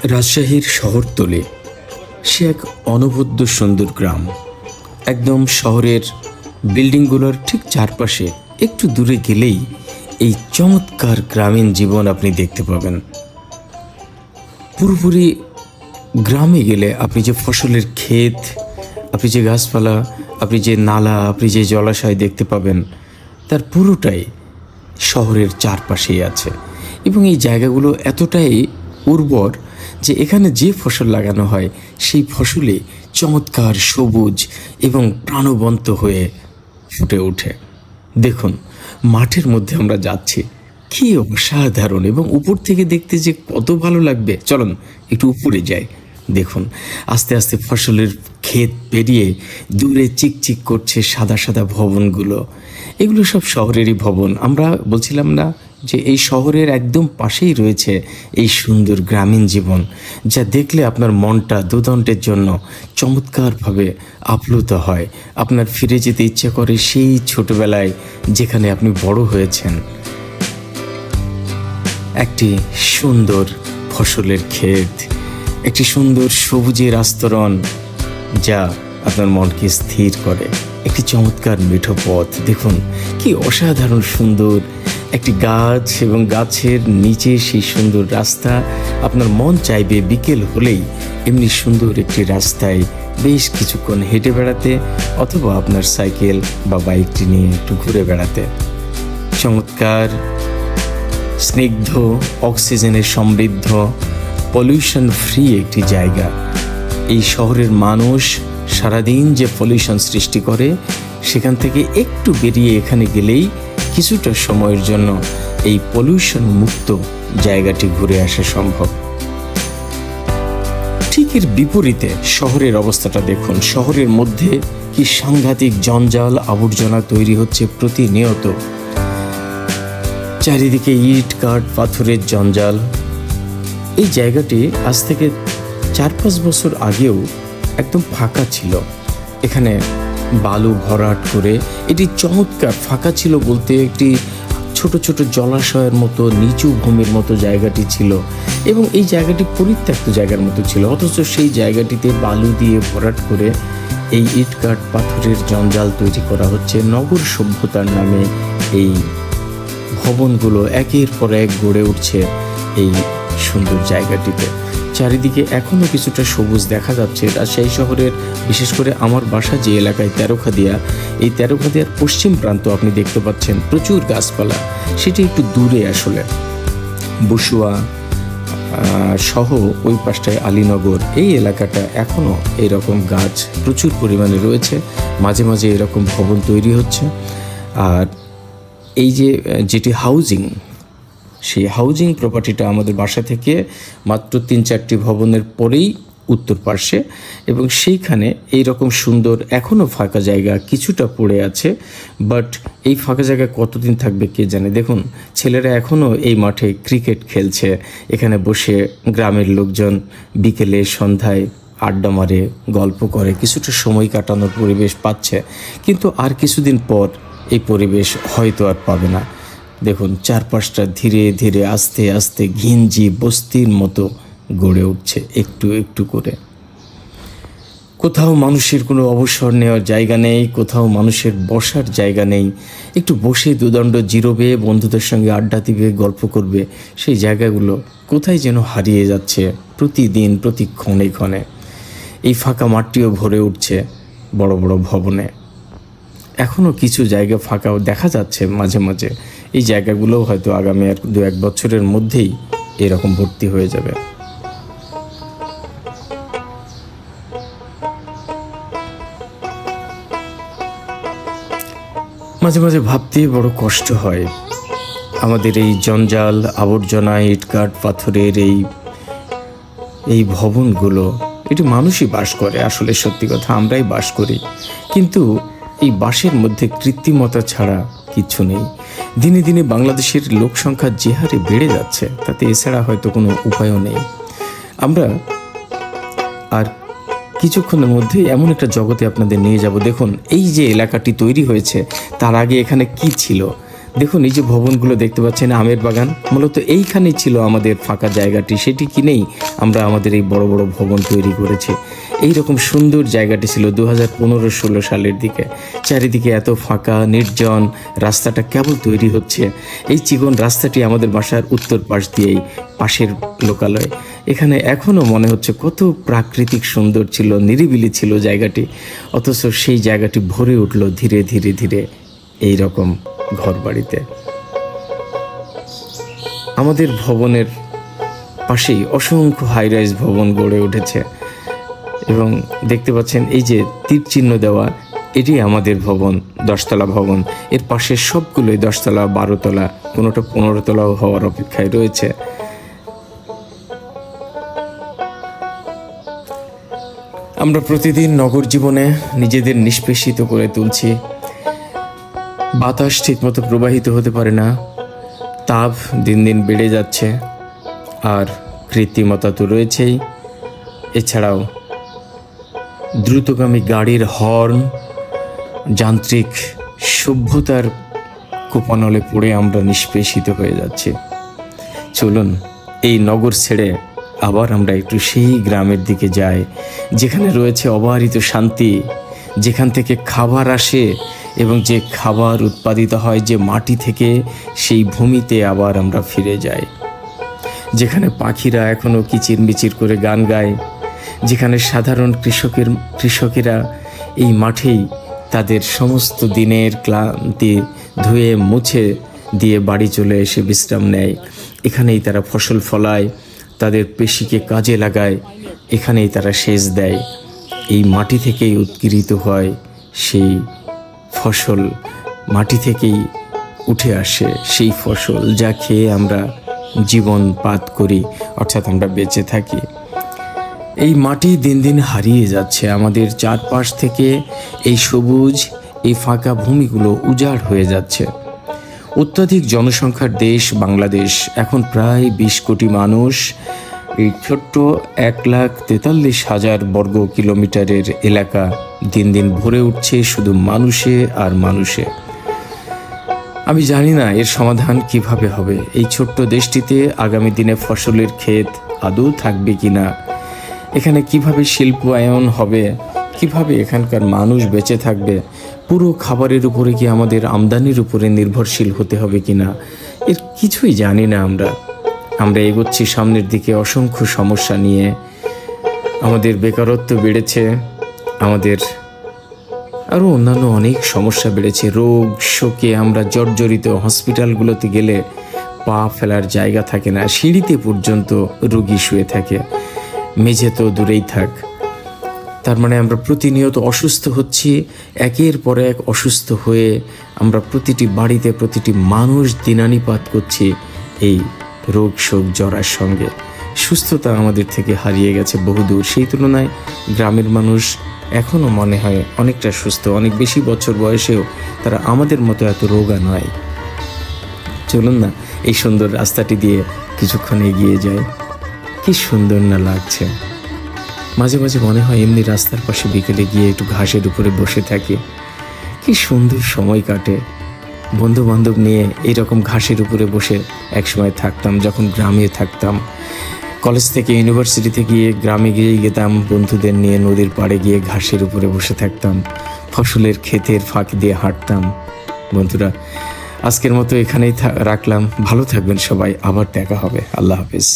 রাজশাহীর শহরতলি সে এক অনবদ্য সুন্দর গ্রাম। একদম শহরের বিল্ডিংগুলোর ঠিক চারপাশে একটু দূরে গেলেই এই চমৎকার গ্রামীণ জীবন আপনি দেখতে পাবেন। পুরোপুরি গ্রামে গেলে আপনি যে ফসলের ক্ষেত, আপনি যে গাছপালা, আপনি যে নালা, আপনি যে জলাশয় দেখতে পাবেন, তার পুরোটাই শহরের চারপাশেই আছে। এবং এই জায়গাগুলো এতটাই উর্বর যে এখানে যে ফসল লাগানো হয় সেই ফসলে চমৎকার সবুজ এবং প্রাণবন্ত হয়ে ফুটে ওঠে। দেখুন, মাঠের মধ্যে আমরা যাচ্ছি, কি অসাধারণ! এবং উপর থেকে দেখতে যে কত ভালো লাগবে। চলুন একটু উপরে যাই। দেখুন, আস্তে আস্তে ফসলের ক্ষেত পেরিয়ে দূরে চিকচিক করছে সাদা সাদা ভবনগুলো। এগুলো সব শহরেরই ভবন। আমরা বলছিলাম না যে এই শহরের একদম পাশেই রয়েছে এই সুন্দর গ্রামীণ জীবন, যা দেখলে আপনার মনটা দুদণ্ডের জন্য চমৎকারভাবে আপ্লুত হয়। আপনার ফিরে যেতে ইচ্ছে করে সেই ছোটবেলায় যেখানে আপনি বড় হয়েছেন। একটি সুন্দর ফসলের ক্ষেত, একটি সুন্দর সবুজের আস্তরণ যা আপনার মনকে স্থির করে, একটি চমৎকার মিঠো পথ। দেখুন কি অসাধারণ সুন্দর একটি গাছ এবং গাছের নিচে সেই সুন্দর রাস্তা। আপনার মন চাইবে বিকেল হলেই এমনি সুন্দর একটি রাস্তায় বেশ কিছুক্ষণ হেঁটে বেড়াতে, অথবা আপনার সাইকেল বা বাইকটি নিয়ে একটু ঘুরে বেড়াতে। চমৎকার স্নিগ্ধ, অক্সিজেনে সমৃদ্ধ, পলিউশন ফ্রি একটি জায়গা। এই শহরের মানুষ সারাদিন যে পলিউশন সৃষ্টি করে, সেখান থেকে একটু বেরিয়ে এখানে গেলেই কিছুটা সময়ের জন্য এই পলিউশন মুক্ত জায়গাটি ঘুরে আসা সম্ভব। ঠিক এর বিপরীতে শহরের অবস্থাটা দেখুন। শহরের মধ্যে কি সাংঘাতিক জঞ্জাল, আবর্জনা তৈরি হচ্ছে প্রতিনিয়ত। চারিদিকে ইট, কাঠ, পাথরের জঞ্জাল। এই জায়গাটি আজ থেকে 4-5 বছর আগেও একদম ফাঁকা ছিল। এখানে বালু ভরাট করে এটি চমৎকার ফাঁকা ছিল বলতে একটি ছোট ছোট জলাশয়ের মতো নিচু ভূমির মতো জায়গাটি ছিল, এবং এই জায়গাটি পরিত্যক্ত জায়গার মতো ছিল। অথচ সেই জায়গাটিতে বালু দিয়ে ভরাট করে এই ইট, কাঠ, পাথরের জঞ্জাল তৈরি করা হচ্ছে। নগর সভ্যতার নামে এই ভবনগুলো একের পর এক গড়ে উঠছে এই সুন্দর জায়গাটিতে। চারিদিকে এখনও কিছুটা সবুজ দেখা যাচ্ছে। রাজশাহী শহরের বিশেষ করে আমার বাসা যে এলাকায় তেরোখাদিয়া, এই তেরোখাদিয়ার পশ্চিম প্রান্ত আপনি দেখতে পাচ্ছেন প্রচুর গাছপালা। সেটি একটু দূরে আসলে বসুয়া সহ ওই পাশটায় আলীনগর, এই এলাকাটা এখনও এরকম গাছ প্রচুর পরিমাণে রয়েছে। মাঝে মাঝে এরকম ভবন তৈরি হচ্ছে। আর এই যে যেটি হাউজিং, সেই হাউজিং প্রপার্টিটা আমাদের বাসা থেকে মাত্র 3-4টি ভবনের পরেই উত্তর পার্শ্বে, এবং সেইখানে এইরকম সুন্দর এখনও ফাঁকা জায়গা কিছুটা পড়ে আছে। বাট এই ফাঁকা জায়গা কতদিন থাকবে কে জানে। দেখুন, ছেলেরা এখনও এই মাঠে ক্রিকেট খেলছে। এখানে বসে গ্রামের লোকজন বিকেলে সন্ধ্যায় আড্ডা মারে, গল্প করে, কিছুটা সময় কাটানোর পরিবেশ পাচ্ছে। কিন্তু আর কিছুদিন পর এই পরিবেশ হয়তো আর পাবে না। দেখুন, চারপাশটা ধীরে ধীরে আস্তে আস্তে ঘিঞ্জি বস্তির মতো গড়ে উঠছে একটু একটু করে। কোথাও মানুষের কোনো অবসর নেওয়ার জায়গা নেই, কোথাও মানুষের বসার জায়গা নেই। একটু বসে দুদণ্ড জিরোবে, বন্ধুদের সঙ্গে আড্ডা দিবে, গল্প করবে, সেই জায়গাগুলো কোথায় যেন হারিয়ে যাচ্ছে প্রতিদিন, প্রতি ক্ষণে ক্ষণে। এই ফাঁকা মাঠটিও ভরে উঠছে বড় বড় ভবনে। এখনও কিছু জায়গা ফাঁকাও দেখা যাচ্ছে মাঝে মাঝে। এই জায়গাগুলোও হয়তো আগামী 2-1 বছরের মধ্যেই এরকম ভর্তি হয়ে যাবে। মাঝে মাঝে ভাবতে বড় কষ্ট হয়, আমাদের এই জঞ্জাল, আবর্জনা, ইটকাঠ, পাথরের এই ভবনগুলো, এটি মানুষই বাস করে। আসলে সত্যি কথা, আমরাই বাস করি, কিন্তু এই বাসের মধ্যে কৃত্রিমতা ছাড়া কিচ্ছু নেই। দিনে দিনে বাংলাদেশের লোক সংখ্যা যে হারে বেড়ে যাচ্ছে, তাতে এছাড়া হয়তো কোনো উপায়ও নেই। আমরা আর কিছুক্ষণের মধ্যে এমন একটা জগতে আপনাদের নিয়ে যাব। দেখুন, এই যে এলাকাটি তৈরি হয়েছে, তার আগে এখানে কি ছিল দেখুন এই যে ভবনগুলো দেখতে পাচ্ছেন, আমের বাগান, মূলত এইখানেই ছিল আমাদের ফাঁকা জায়গাটি, সেটি কিনেই আমরা আমাদের এই বড় বড় ভবন তৈরি করেছি। এই রকম সুন্দর জায়গাটি ছিল 2015-16 সালের দিকে। চারিদিকে এত ফাঁকা নির্জন, রাস্তাটা কেবল তৈরি হচ্ছে। এই চিকন রাস্তাটি আমাদের বাসার উত্তর পাশ দিয়েই, পাশের লোকালয়। এখানে এখনও মনে হচ্ছে কত প্রাকৃতিক সুন্দর ছিল, নিরিবিলি ছিল জায়গাটি, অথচ সেই জায়গাটি ভরে উঠল ধীরে ধীরে ধীরে এই রকম ঘরবাড়িতে। আমাদের ভবনের পাশেই অসংখ্য হাইরাইজ ভবন গড়ে উঠেছে এবং দেখতে পাচ্ছেন এই যে তীর চিহ্ন দেওয়া, এটি আমাদের ভবন, 10তলা ভবন। এর পাশে সবগুলোই 10তলা, 12তলা, কোনোটা 15তলাও হওয়ার অপেক্ষায় রয়েছে। আমরা প্রতিদিন নগর জীবনে নিজেদের নিষ্পেষিত করে তুলছি। বাতাস ঠিকমতো প্রবাহিত হতে পারে না, তাপ দিন দিন বেড়ে যাচ্ছে, আর কৃত্রিমতা তো রয়েছেই। এছাড়াও দ্রুতগামী গাড়ির হর্ন, যান্ত্রিক সভ্যতার কোপানলে পড়ে আমরা নিষ্পেষিত হয়ে যাচ্ছি। চলুন এই নগর ছেড়ে আবার আমরা একটু সেই গ্রামের দিকে যাই, যেখানে রয়েছে অবারিত শান্তি, যেখান থেকে খাবার আসে এবং যে খাবার উৎপাদিত হয় যে মাটি থেকে, সেই ভূমিতে আবার আমরা ফিরে যাই। যেখানে পাখিরা এখনও কিচিরমিচির করে গান গায়, যেখানে সাধারণ কৃষকেরা এই মাঠেই তাদের সমস্ত দিনের ক্লান্তি ধুয়ে মুছে দিয়ে বাড়ি চলে এসে বিশ্রাম নেয়। এখানেই তারা ফসল ফলায়, তাদের পেশিকে কাজে লাগায়, এখানেই তারা সেচ দেয়। এই মাটি থেকেই উৎগৃহীত হয় সেই ফসল, মাটি থেকেই উঠে আসে সেই ফসল যা খেয়ে আমরা জীবন পাত করি, অর্থাৎ আমরা বেঁচে থাকি। এই মাটি দিন দিন হারিয়ে যাচ্ছে আমাদের চারপাশ থেকে। এই সবুজ, এই ফাঁকা ভূমিগুলো উজাড় হয়ে যাচ্ছে। অত্যাধিক জনসংখ্যার দেশ বাংলাদেশ, এখন প্রায় 20 কোটি মানুষ। এই ছোট্ট 1,43,000 বর্গ কিলোমিটারের এলাকা দিন দিন ভরে উঠছে শুধু মানুষে আর মানুষে। আমি জানি না এর সমাধান কিভাবে হবে। এই ছোট্ট দেশটিতে আগামী দিনে ফসলের ক্ষেত আদৌ থাকবে কিনা, এখানে কিভাবে শিল্পায়ন হবে, কিভাবে এখানকার মানুষ বেঁচে থাকবে, পুরো খাবারের উপরে কি আমাদের আমদানির উপরে নির্ভরশীল হতে হবে কিনা, এর কিছুই জানি না। আমরা এগোচ্ছি সামনের দিকে অসংখ্য সমস্যা নিয়ে। আমাদের বেকারত্ব বেড়েছে, আমাদের আরও অন্যান্য অনেক সমস্যা বেড়েছে। রোগ শোকে আমরা জর্জরিত, হসপিটালগুলোতে গেলে পা ফেলার জায়গা থাকে না, সিঁড়িতে পর্যন্ত রোগী শুয়ে থাকে, মেঝে তো দূরেই থাক। তার মানে আমরা প্রতিনিয়ত অসুস্থ হচ্ছি, একের পর এক অসুস্থ হয়ে আমরা প্রতিটি বাড়িতে, প্রতিটি মানুষ দিনানিপাত করছি এই রোগ শোক জরার সঙ্গে। সুস্থতা আমাদের থেকে হারিয়ে গেছে বহুদূর। সেই তুলনায় গ্রামের মানুষ এখনও মনে হয় অনেকটা সুস্থ, অনেক বেশি বছর বয়সেও তারা আমাদের মতো এত রোগা নয়। চলুন না এই সুন্দর রাস্তাটি দিয়ে কিছুক্ষণ এগিয়ে যায়। কি সুন্দর না লাগছে। মাঝে মাঝে মনে হয় এমনি রাস্তার পাশে বিকেলে গিয়ে একটু ঘাসের উপরে বসে থাকি, কি সুন্দর সময় কাটে। বন্ধু বান্ধব নিয়ে এইরকম ঘাসের উপরে বসে একসময় থাকতাম যখন গ্রামে থাকতাম। কলেজ থেকে ইউনিভার্সিটিতে গিয়ে গ্রামে গিয়েই যেতাম, বন্ধুদের নিয়ে নদীর পাড়ে গিয়ে ঘাসের উপরে বসে থাকতাম, ফসলের ক্ষেতের ফাঁক দিয়ে হাঁটতাম। বন্ধুরা, আজকের মতো এখানেই রাখলাম। ভালো থাকবেন সবাই, আবার দেখা হবে। আল্লাহ হাফেজ।